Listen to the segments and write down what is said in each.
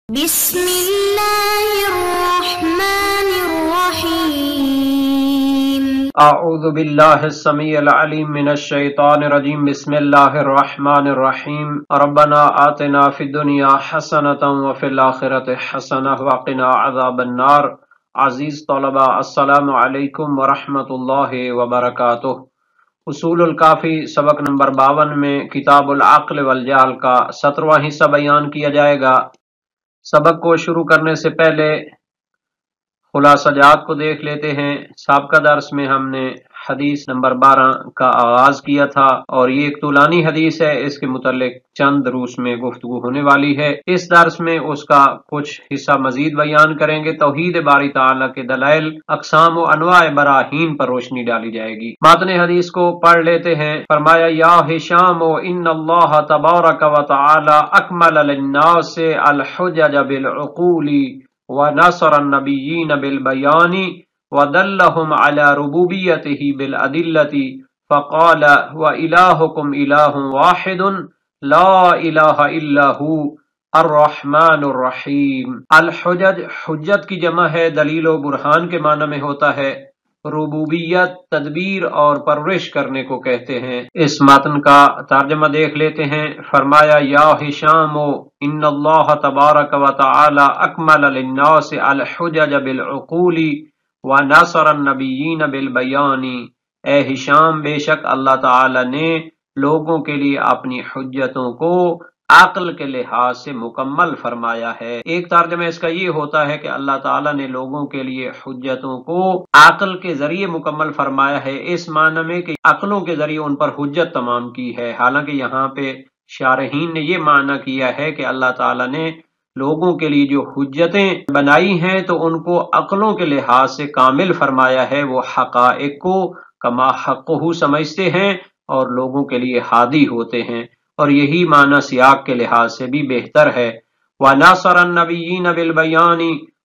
بسم اللہ الرحمن الرحیم اعوذ باللہ السمیع العلیم من الشیطان الرجیم بسم اللہ الرحمن الرحیم ربنا آتنا فی الدنیا حسنۃ وفی الآخرۃ حسنۃ وقنا عذاب النار۔ عزیز طلباء، السلام علیکم ورحمۃ اللہ وبرکاتہ۔ اصول الکافی سبق نمبر 52 میں کتاب العقل والجہل کا 17واں حصہ بیان کیا جائے گا۔ سبق کو شروع کرنے سے پہلے خلاصہ جات کو دیکھ لیتے ہیں۔ سابقہ درس میں ہم نے حدیث نمبر 12 کا آغاز کیا تھا اور یہ ایک طولانی حدیث ہے، اس کے متعلق چند دروس میں گفتگو ہونے والی ہے۔ اس درس میں اس کا کچھ حصہ مزید بیان کریں گے۔ توحید باری تعالیٰ کے دلائل، اقسام و انواع براہین پر روشنی ڈالی جائے گی۔ متن حدیث کو پڑھ لیتے ہیں۔ فرمایا یا ہشام ان اللہ تبارک و تعالی اکمل للناس الحجج بالعقول ونصر النبیین بالبیان ودلهم على ربوبیته بالأدلة فقال وإلهكم إله واحد لا إله إلا هو الرحمن الرحیم۔ الحجج حجت کی جمع ہے، دلیل و برہان کے معنی میں ہوتا ہے۔ ربوبیت تدبیر اور پرورش کرنے کو کہتے ہیں۔ اس متن کا ترجمہ دیکھ لیتے ہیں۔ فرمایا یا ہشام ان اللہ تبارک و تعالی اکمل للناس الحجج بالعقول ونصر النبیین بالبیان۔ اے ہشام، بے شک اللہ تعالی نے لوگوں کے لیے اپنی حجتوں کو عقل کے لحاظ سے مکمل فرمایا ہے۔ ایک ترجمہ اس کا یہ ہوتا ہے کہ اللہ تعالیٰ نے لوگوں کے لیے حجتوں کو عقل کے ذریعے مکمل فرمایا ہے، اس معنی میں کہ عقلوں کے ذریعے ان پر حجت تمام کی ہے۔ حالانکہ یہاں پہ شارحین نے یہ معنی کیا ہے کہ اللہ تعالیٰ نے لوگوں کے لیے جو حجتیں بنائی ہیں تو ان کو عقلوں کے لحاظ سے کامل فرمایا ہے۔ وہ حقائق کو کما حقہ سمجھتے ہیں اور لوگوں کے لیے ہادی ہوتے ہیں، اور یہی معنی سیاق کے لحاظ سے بھی بہتر ہے۔ وَنَاصَرَ النَّبِيِّينَ بِالْبَيَانِ،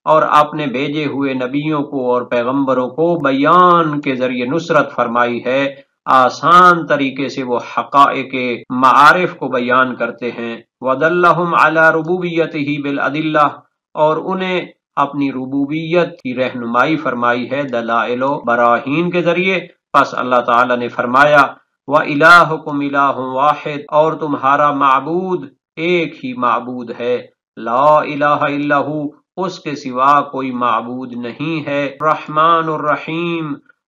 اور آپ نے بھیجے ہوئے نبیوں کو اور پیغمبروں کو بیان کے ذریعے نصرت فرمائی ہے۔ آسان طریقے سے وہ حقائق معارف کو بیان کرتے ہیں۔ وَدَلَّهُمْ عَلَى رُبُوبِيَّتِهِ بِالْأَدِلَّةِ، اور انہیں اپنی ربوبیت کی رہنمائی فرمائی ہے دلائل و براہین کے ذریعے۔ پس اللہ تعالی نے فرمایا وَإِلَٰهُكُمْ إِلَٰهٌ وَاحِدٌ، اور تمہارا معبود ایک ہی معبود ہے، لا الہ الا ہو، اس کے سوا کوئی معبود نہیں ہے۔ رحمان الرحیم،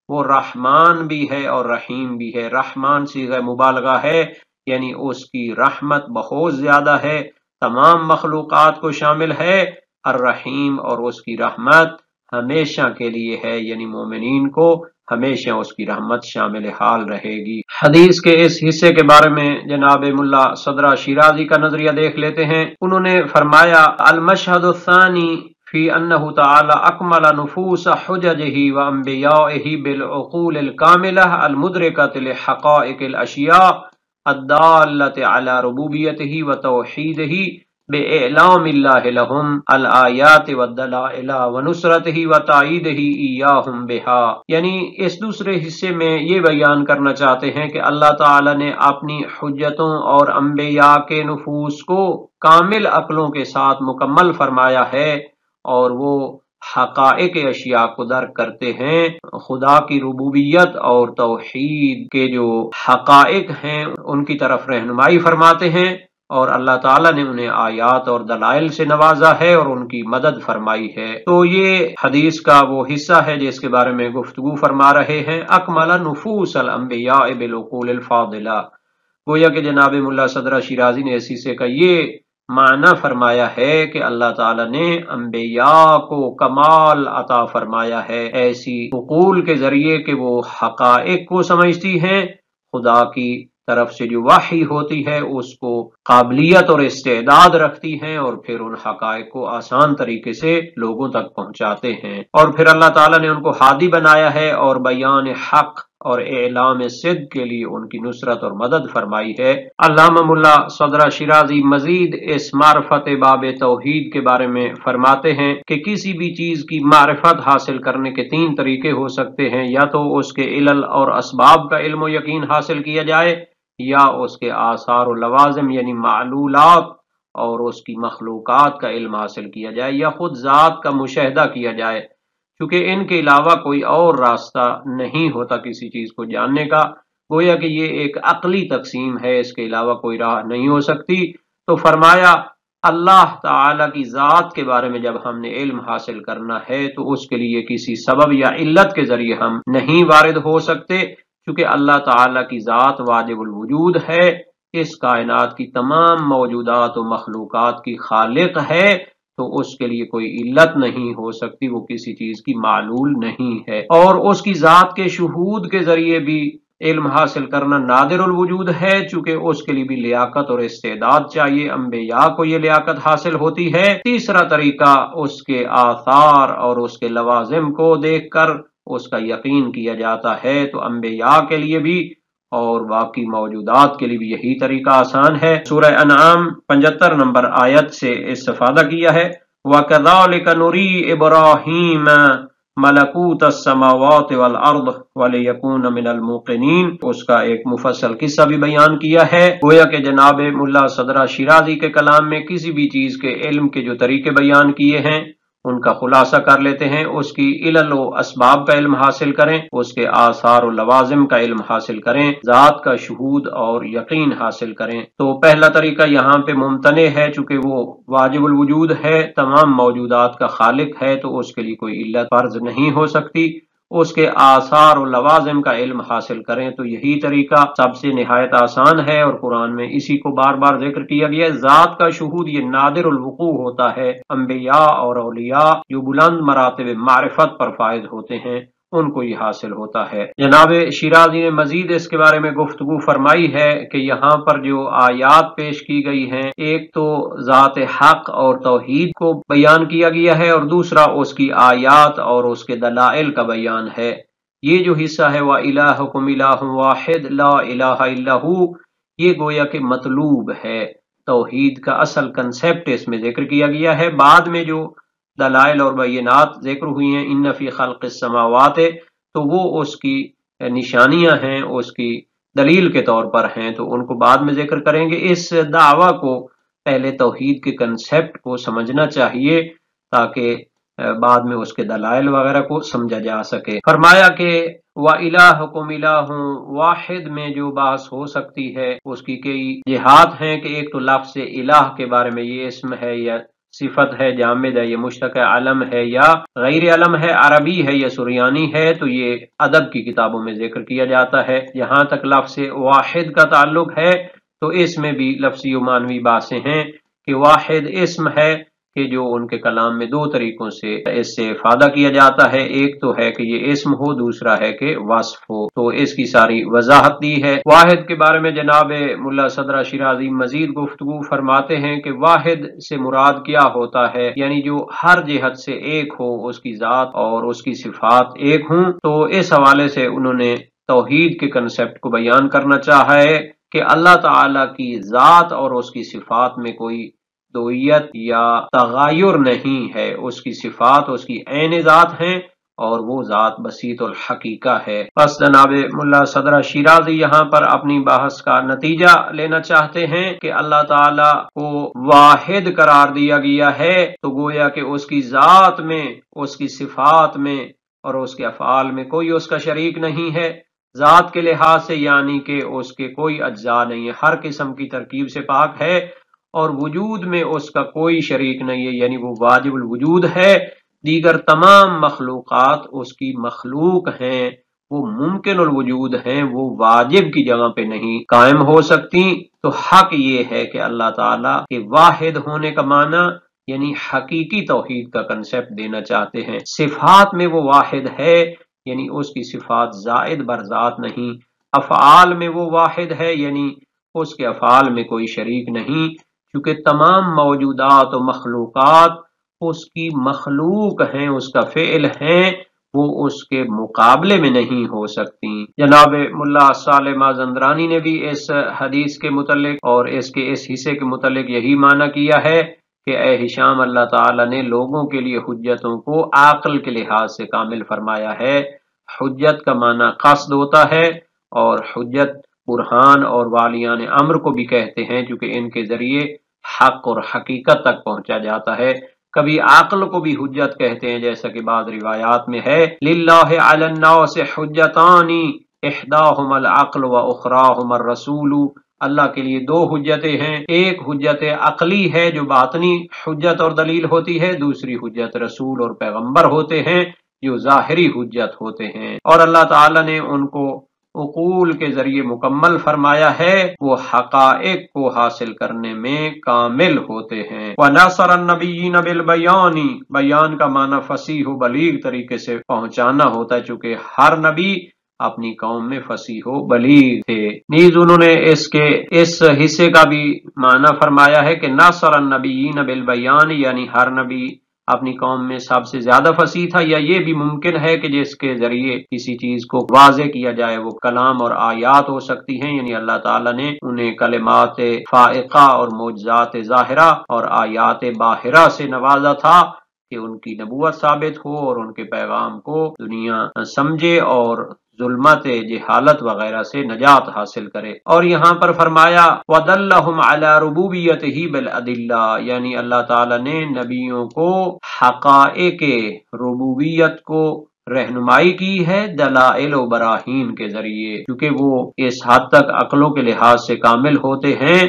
وہ رحمان بھی ہے اور رحیم بھی ہے۔ رحمان صیغہ مبالغہ ہے، یعنی اس کی رحمت بہت زیادہ ہے، تمام مخلوقات کو شامل ہے۔ الرحیم، اور اس کی رحمت ہمیشہ کے لیے ہے، یعنی مومنین کو ہمیشہ اس کی رحمت شامل حال رہے گی۔ حدیث کے اس حصے کے بارے میں جناب ملا صدرہ شیرازی کا نظریہ دیکھ لیتے ہیں۔ انہوں نے فرمایا المشہد الثانی فی انہ تعالی اکمل نفوس حججہ وانبیائہ بالعقول الکاملہ المدرکۃ لحقائق الاشیاء الدالۃ علی ربوبیتہ وتوحیدہ بِإِعْلَامِ اللَّهِ لَهُمْ الْآيَاتِ وَالدَّلَائِلَ وَنُصْرَتِهِ وَتَأْيِيدِهِ إِيَّاهُمْ بِهَا، یعنی اس دوسرے حصے میں یہ بیان کرنا چاہتے ہیں کہ اللہ تعالی نے اپنی حجتوں اور انبیاء کے نفوس کو کامل عقلوں کے ساتھ مکمل فرمایا ہے، اور وہ حقائق اشیاء کو درک کرتے ہیں۔ خدا کی ربوبیت اور توحید کے جو حقائق ہیں ان کی طرف رہنمائی فرماتے ہیں، اور اللہ تعالیٰ نے انہیں آیات اور دلائل سے نوازا ہے اور ان کی مدد فرمائی ہے۔ تو یہ حدیث کا وہ حصہ ہے جس کے بارے میں گفتگو فرما رہے ہیں۔ اکمل نفوس الانبیاء بالعقول الفاضلہ، گویا کہ جناب ملا صدرہ شیرازی نے اس حصے کا یہ معنی فرمایا ہے کہ اللہ تعالیٰ نے انبیاء کو کمال عطا فرمایا ہے ایسی عقول کے ذریعے کہ وہ حقائق کو سمجھتی ہیں، خدا کی طرف سے جو وحی ہوتی ہے اس کو قابلیت اور استعداد رکھتی ہیں، اور پھر ان حقائق کو آسان طریقے سے لوگوں تک پہنچاتے ہیں، اور پھر اللہ تعالیٰ نے ان کو ہادی بنایا ہے اور بیان حق اور اعلام صدق کے لیے ان کی نصرت اور مدد فرمائی ہے۔ علامہ ملا صدرہ شیرازی مزید اس معرفت باب توحید کے بارے میں فرماتے ہیں کہ کسی بھی چیز کی معرفت حاصل کرنے کے 3 طریقے ہو سکتے ہیں، یا تو اس کے علل اور اسباب کا علم و یقین حاصل کیا جائے، یا اس کے آثار و لوازم یعنی معلولات اور اس کی مخلوقات کا علم حاصل کیا جائے یا خود ذات کا مشاہدہ کیا جائے، کیونکہ ان کے علاوہ کوئی اور راستہ نہیں ہوتا کسی چیز کو جاننے کا، گویا کہ یہ ایک عقلی تقسیم ہے، اس کے علاوہ کوئی راہ نہیں ہو سکتی۔ تو فرمایا اللہ تعالی کی ذات کے بارے میں جب ہم نے علم حاصل کرنا ہے تو اس کے لیے کسی سبب یا علت کے ذریعے ہم نہیں وارد ہو سکتے، کیونکہ اللہ تعالی کی ذات واجب الوجود ہے، اس کائنات کی تمام موجودات و مخلوقات کی خالق ہے، تو اس کے لیے کوئی علت نہیں ہو سکتی، وہ کسی چیز کی معلول نہیں ہے۔ اور اس کی ذات کے شہود کے ذریعے بھی علم حاصل کرنا نادر الوجود ہے، چونکہ اس کے لیے بھی لیاقت اور استعداد چاہیے، انبیاء کو یہ لیاقت حاصل ہوتی ہے۔ تیسرا طریقہ اس کے آثار اور اس کے لوازم کو دیکھ کر اس کا یقین کیا جاتا ہے، تو انبیاء کے لیے بھی اور باقی موجودات کے لیے بھی یہی طریقہ آسان ہے۔ سورہ انعام 75 نمبر آیت سے استفادہ کیا ہے، وَكَذَلِكَ نُرِي إِبْرَاهِيمَ ملکوت السماوات والارض وَلِيَكُونَ مِنَ الْمُوقِنِينَ، اس کا ایک مفصل قصہ بھی بیان کیا ہے، گویا کہ جناب ملا صدرہ شیرازی کے کلام میں کسی بھی چیز کے علم کے جو طریقے بیان کیے ہیں ان کا خلاصہ کر لیتے ہیں، اس کی علل و اسباب کا علم حاصل کریں، اس کے آثار و لوازم کا علم حاصل کریں، ذات کا شہود اور یقین حاصل کریں۔ تو پہلا طریقہ یہاں پہ ممتنع ہے، چونکہ وہ واجب الوجود ہے، تمام موجودات کا خالق ہے، تو اس کے لیے کوئی علت فرض نہیں ہو سکتی۔ اس کے آثار و لوازم کا علم حاصل کریں، تو یہی طریقہ سب سے نہایت آسان ہے، اور قرآن میں اسی کو بار بار ذکر کیا گیا ہے۔ ذات کا شہود یہ نادر الوقوع ہوتا ہے، انبیاء اور اولیاء جو بلند مراتب معرفت پر فائز ہوتے ہیں ان کو یہ حاصل ہوتا ہے۔ جناب شیرازی نے مزید اس کے بارے میں گفتگو فرمائی ہے کہ یہاں پر جو آیات پیش کی گئی ہیں، ایک تو ذات حق اور توحید کو بیان کیا گیا ہے، اور دوسرا اس کی آیات اور اس کے دلائل کا بیان ہے۔ یہ جو حصہ ہے وَإِلَٰهُكُمْ إِلَٰهٌ وَاحِدٌ لَا إِلَٰهَ إِلَّا هُوَ، یہ گویا کہ مطلوب ہے، توحید کا اصل کنسیپٹ اس میں ذکر کیا گیا ہے۔ بعد میں جو دلائل اور بینات ذکر ہوئی ہیں، ان فی خلق السماوات، تو وہ اس کی نشانیاں ہیں، اس کی دلیل کے طور پر ہیں، تو ان کو بعد میں ذکر کریں گے۔ اس دعویٰ کو پہلے توحید کے کنسیپٹ کو سمجھنا چاہیے تاکہ بعد میں اس کے دلائل وغیرہ کو سمجھا جا سکے۔ فرمایا کہ وَإِلَٰهُكُمْ إِلَٰهٌ واحد میں جو بحث ہو سکتی ہے اس کی کئی جہات ہیں، کہ ایک تو لفظ الہ کے بارے میں یہ اسم ہے یا صفت ہے، جامد ہے، یہ مشتق علم ہے یا غیر علم ہے، عربی ہے یا سریانی ہے، تو یہ ادب کی کتابوں میں ذکر کیا جاتا ہے۔ جہاں تک لفظ واحد کا تعلق ہے تو اس میں بھی لفظی و معنوی باتیں ہیں، کہ واحد اسم ہے کہ جو ان کے کلام میں دو طریقوں سے اس سے افادہ کیا جاتا ہے، ایک تو ہے کہ یہ اسم ہو، دوسرا ہے کہ وصف ہو، تو اس کی ساری وضاحت دی ہے۔ واحد کے بارے میں جناب ملا صدرہ شیرازی مزید گفتگو فرماتے ہیں کہ واحد سے مراد کیا ہوتا ہے، یعنی جو ہر جہت سے ایک ہو، اس کی ذات اور اس کی صفات ایک ہوں۔ تو اس حوالے سے انہوں نے توحید کے کنسپٹ کو بیان کرنا چاہا ہے کہ اللہ تعالی کی ذات اور اس کی صفات میں کوئی دوئیت یا تغیر نہیں ہے، اس کی صفات اس کی عین ذات ہیں اور وہ ذات بسیط الحقیقہ ہے۔ بس جناب ملا صدرہ شیرازی یہاں پر اپنی بحث کا نتیجہ لینا چاہتے ہیں کہ اللہ تعالی کو واحد قرار دیا گیا ہے، تو گویا کہ اس کی ذات میں، اس کی صفات میں اور اس کے افعال میں کوئی اس کا شریک نہیں ہے۔ ذات کے لحاظ سے یعنی کہ اس کے کوئی اجزاء نہیں ہے، ہر قسم کی ترکیب سے پاک ہے، اور وجود میں اس کا کوئی شریک نہیں ہے، یعنی وہ واجب الوجود ہے۔ دیگر تمام مخلوقات اس کی مخلوق ہیں، وہ ممکن الوجود ہیں، وہ واجب کی جگہ پہ نہیں قائم ہو سکتی۔ تو حق یہ ہے کہ اللہ تعالیٰ کے واحد ہونے کا معنی یعنی حقیقی توحید کا کنسپٹ دینا چاہتے ہیں۔ صفات میں وہ واحد ہے، یعنی اس کی صفات زائد بر ذات نہیں۔ افعال میں وہ واحد ہے، یعنی اس کے افعال میں کوئی شریک نہیں، کیونکہ تمام موجودات و مخلوقات اس کی مخلوق ہیں، اس کا فعل ہیں، وہ اس کے مقابلے میں نہیں ہو سکتی۔ جناب ملا صالح مازندرانی نے بھی اس حدیث کے متعلق اور اس کے اس حصے کے متعلق یہی معنی کیا ہے کہ اے ہشام، اللہ تعالیٰ نے لوگوں کے لیے حجتوں کو عقل کے لحاظ سے کامل فرمایا ہے۔ حجت کا معنی قصد ہوتا ہے، اور حجت برہان اور والیان امر کو بھی کہتے ہیں، کیونکہ ان کے ذریعے حق اور حقیقت تک پہنچا جاتا ہے۔ کبھی عقل کو بھی حجت کہتے ہیں، جیسا کہ بعض روایات میں ہے للہ علی الناس حجتان احداہما العقل و اخراہما الرسول، اللہ کے لیے دو حجتیں ہیں، ایک حجت عقلی ہے جو باطنی حجت اور دلیل ہوتی ہے، دوسری حجت رسول اور پیغمبر ہوتے ہیں جو ظاہری حجت ہوتے ہیں، اور اللہ تعالی نے ان کو عقول کے ذریعے مکمل فرمایا ہے، وہ حقائق کو حاصل کرنے میں کامل ہوتے ہیں۔ وَنَصَرَ النَّبِيِّينَ بِالْبَيَانِ، بیان کا معنی فصیح و بلیغ طریقے سے پہنچانا ہوتا ہے، چونکہ ہر نبی اپنی قوم میں فصیح و بلیغ تھے۔ نیز انہوں نے اس حصے کا بھی معنی فرمایا ہے کہ نَصَرَ النَّبِيِّينَ بِالْبَيَانِ، یعنی ہر نبی اپنی قوم میں سب سے زیادہ فصیح تھا، یا یہ بھی ممکن ہے کہ جس کے ذریعے کسی چیز کو واضح کیا جائے وہ کلام اور آیات ہو سکتی ہیں، یعنی اللہ تعالیٰ نے انہیں کلمات فائقہ اور معجزات ظاہرہ اور آیات باہرہ سے نوازا تھا کہ ان کی نبوت ثابت ہو اور ان کے پیغام کو دنیا سمجھے اور ظلمت جہالت وغیرہ سے نجات حاصل کرے۔ اور یہاں پر فرمایا وَدَلَّهُمْ عَلَى رُبُوبِيَّتِهِ بِالْأَدِلَّةِ، یعنی اللہ تعالیٰ نے نبیوں کو حقائق ربوبیت کو رہنمائی کی ہے دلائل و براہین کے ذریعے، کیونکہ وہ اس حد تک عقلوں کے لحاظ سے کامل ہوتے ہیں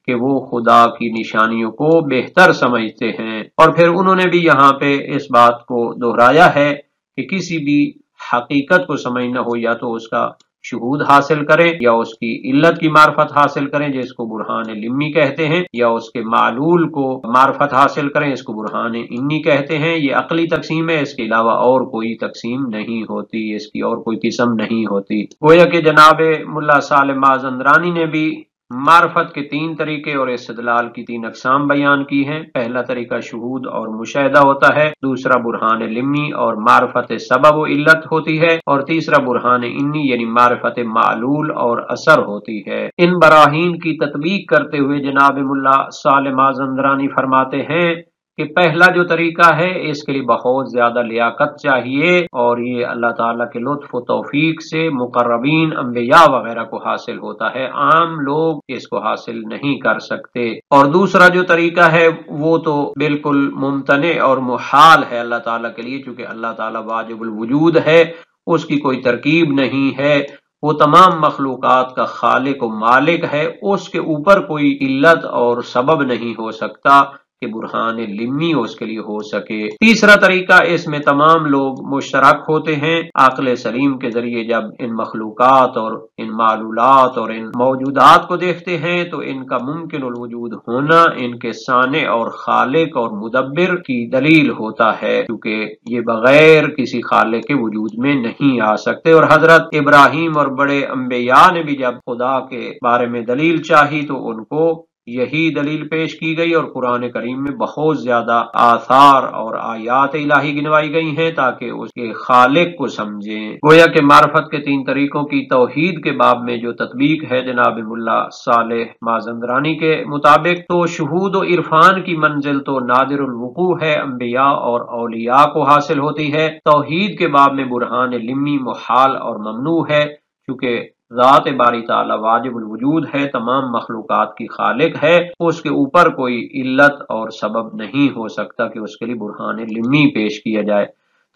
کہ وہ خدا کی نشانیوں کو بہتر سمجھتے ہیں۔ اور پھر انہوں نے بھی یہاں پہ اس بات کو دہرایا ہے کہ کسی بھی حقیقت کو سمجھنا ہو یا تو اس کا شہود حاصل کریں یا اس کی علت کی معرفت حاصل کریں جس کو برہان لمی کہتے ہیں، یا اس کے معلول کو معرفت حاصل کریں اس کو برہان انی کہتے ہیں۔ یہ عقلی تقسیم ہے، اس کے علاوہ اور کوئی تقسیم نہیں ہوتی، اس کی اور کوئی قسم نہیں ہوتی۔ گویا کہ جناب ملا صالح مازندرانی نے بھی معرفت کے تین طریقے اور استدلال کی تین اقسام بیان کی ہیں۔ پہلا طریقہ شہود اور مشاہدہ ہوتا ہے، دوسرا برہان لمی اور معرفت سبب و علت ہوتی ہے، اور تیسرا برہان انی یعنی معرفت معلول اور اثر ہوتی ہے۔ ان براہین کی تطبیق کرتے ہوئے جناب ملا صالح مازندرانی فرماتے ہیں کہ پہلا جو طریقہ ہے اس کے لیے بہت زیادہ لیاقت چاہیے، اور یہ اللہ تعالیٰ کے لطف و توفیق سے مقربین انبیاء وغیرہ کو حاصل ہوتا ہے، عام لوگ اس کو حاصل نہیں کر سکتے۔ اور دوسرا جو طریقہ ہے وہ تو بالکل ممتنع اور محال ہے اللہ تعالیٰ کے لیے، چونکہ اللہ تعالیٰ واجب الوجود ہے، اس کی کوئی ترکیب نہیں ہے، وہ تمام مخلوقات کا خالق و مالک ہے، اس کے اوپر کوئی علت اور سبب نہیں ہو سکتا کہ برہان لمی اس کے لیے ہو سکے۔ تیسرا طریقہ، اس میں تمام لوگ مشترک ہوتے ہیں، عقل سلیم کے ذریعے جب ان مخلوقات اور ان معلولات اور ان موجودات کو دیکھتے ہیں تو ان کا ممکن الوجود ہونا ان کے صانع اور خالق اور مدبر کی دلیل ہوتا ہے، کیونکہ یہ بغیر کسی خالق کے وجود میں نہیں آ سکتے۔ اور حضرت ابراہیم اور بڑے انبیاء نے بھی جب خدا کے بارے میں دلیل چاہی تو ان کو یہی دلیل پیش کی گئی، اور قرآن کریم میں بہت زیادہ آثار اور آیات الہی گنوائی گئی ہیں تاکہ اس کے خالق کو سمجھیں۔ گویا کہ معرفت کے تین طریقوں کی توحید کے باب میں جو تطبیق ہے جناب ملا صالح مازندرانی کے مطابق، تو شہود و عرفان کی منزل تو نادر الوقوع ہے، انبیاء اور اولیاء کو حاصل ہوتی ہے۔ توحید کے باب میں برہان لمی محال اور ممنوع ہے، کیونکہ ذات باری تعالی واجب الوجود ہے، تمام مخلوقات کی خالق ہے، اس کے اوپر کوئی علت اور سبب نہیں ہو سکتا کہ اس کے لیے برہان لمی پیش کیا جائے۔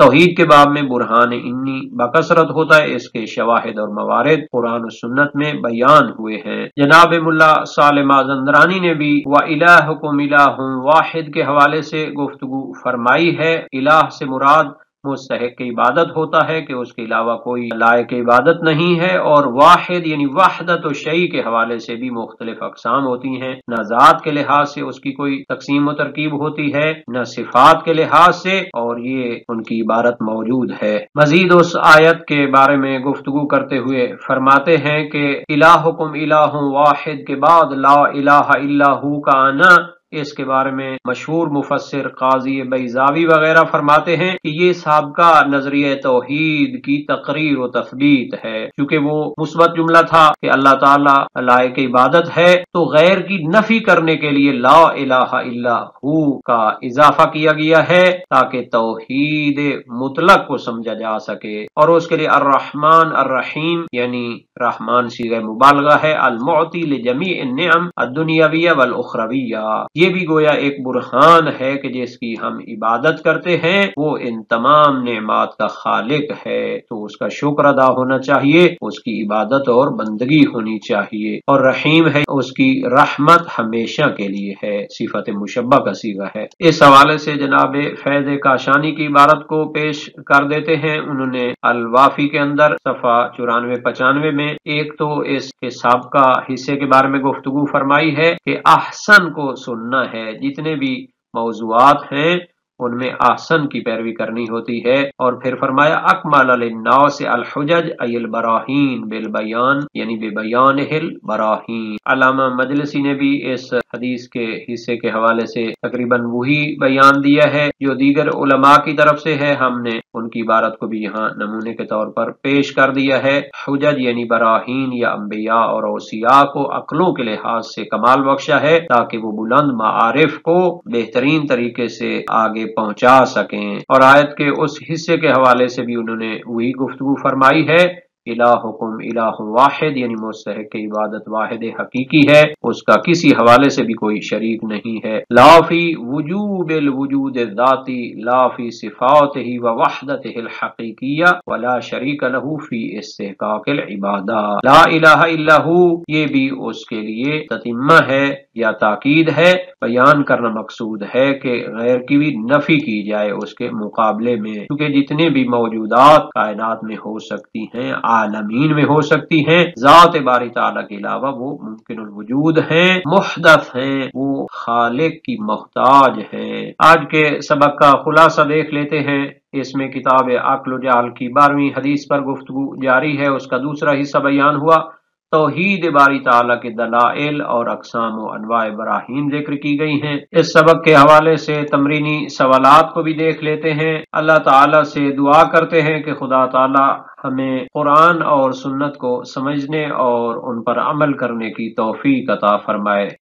توحید کے باب میں برہان انی بکثرت ہوتا ہے، اس کے شواہد اور موارد قرآن و سنت میں بیان ہوئے ہیں۔ جناب ملا صالح مازندرانی نے بھی وَإِلَٰهُكُمْ إِلَٰهٌ واحد کے حوالے سے گفتگو فرمائی ہے۔ الہ سے مراد مستحق عبادت ہوتا ہے کہ اس کے علاوہ کوئی لائق عبادت نہیں ہے، اور واحد یعنی وحدت و شیء کے حوالے سے بھی مختلف اقسام ہوتی ہیں، نہ ذات کے لحاظ سے اس کی کوئی تقسیم و ترکیب ہوتی ہے، نہ صفات کے لحاظ سے، اور یہ ان کی عبارت موجود ہے۔ مزید اس آیت کے بارے میں گفتگو کرتے ہوئے فرماتے ہیں کہ الہکم الہ واحد کے بعد لا الہ الا ہو کا آنا، اس کے بارے میں مشہور مفسر قاضی بیضاوی وغیرہ فرماتے ہیں کہ یہ سابقہ نظریہ توحید کی تقریر و تثبیت ہے، کیونکہ وہ مثبت جملہ تھا کہ اللہ تعالیٰ لائق عبادت ہے، تو غیر کی نفی کرنے کے لیے لا الہ الا ہو کا اضافہ کیا گیا ہے تاکہ توحید مطلق کو سمجھا جا سکے۔ اور اس کے لیے الرحمن الرحیم یعنی رحمان صیغہ مبالغہ ہے، المعطی لجمیع النعم الدنیاویہ والاخرویہ، یہ بھی گویا ایک برہان ہے کہ جس کی ہم عبادت کرتے ہیں وہ ان تمام نعمات کا خالق ہے، تو اس کا شکر ادا ہونا چاہیے، اس کی عبادت اور بندگی ہونی چاہیے، اور رحیم ہے، اس کی رحمت ہمیشہ کے لیے ہے، صفت مشبہ کا صیغہ ہے۔ اس حوالے سے جناب فیض کاشانی کی عبارت کو پیش کر دیتے ہیں، انہوں نے الوافی کے اندر صفحہ 94-95 میں ایک تو اس کے سابقہ حصے کے بارے میں گفتگو فرمائی ہے کہ احسن کو سننا ہے، جتنے بھی موضوعات ہیں ان میں احسن کی پیروی کرنی ہوتی ہے، اور پھر فرمایا اکمل للناس الحجج ای البراہین بالبیان، یعنی ببیان البراہین۔ علامہ مجلسی نے بھی اس حدیث کے حصے کے حوالے سے تقریباً وہی بیان دیا ہے جو دیگر علماء کی طرف سے ہے، ہم نے ان کی عبارت کو بھی یہاں نمونے کے طور پر پیش کر دیا ہے۔ حجج یعنی براہین یا انبیاء اور اوصیاء کو عقلوں کے لحاظ سے کمال بخشا ہے تاکہ وہ بلند معارف کو بہترین طریقے سے آگے پہنچا سکیں، اور آیت کے اس حصے کے حوالے سے بھی انہوں نے وہی گفتگو فرمائی ہے، الہکم الہ واحد، یعنی مستحق عبادت واحد حقیقی ہے، اس کا کسی حوالے سے بھی کوئی شریک نہیں ہے، لا فی وجوب الوجود الذاتی لا فی صفاتہ و وحدتہ الحقیقیہ ولا شریک لہ فی استحقاق العبادہ، لا الہ الا ہو، یہ بھی اس کے لیے تتمہ ہے یا تاکید ہے، بیان کرنا مقصود ہے کہ غیر کی بھی نفی کی جائے اس کے مقابلے میں، کیونکہ جتنے بھی موجودات کائنات میں ہو سکتی ہیں، عالمین میں ہو سکتی ہیں، ذات باری تعالیٰ کے علاوہ وہ ممکن الوجود ہیں، محدث ہیں، وہ خالق کی محتاج ہیں۔ آج کے سبق کا خلاصہ دیکھ لیتے ہیں، اس میں کتاب عقل و جعل کی 12ویں حدیث پر گفتگو جاری ہے، اس کا دوسرا حصہ بیان ہوا، توحید باری تعالیٰ کے دلائل اور اقسام و انواع براہین ذکر کی گئی ہیں۔ اس سبق کے حوالے سے تمرینی سوالات کو بھی دیکھ لیتے ہیں، اللہ تعالیٰ سے دعا کرتے ہیں کہ خدا تعالیٰ ہمیں قرآن اور سنت کو سمجھنے اور ان پر عمل کرنے کی توفیق عطا فرمائے۔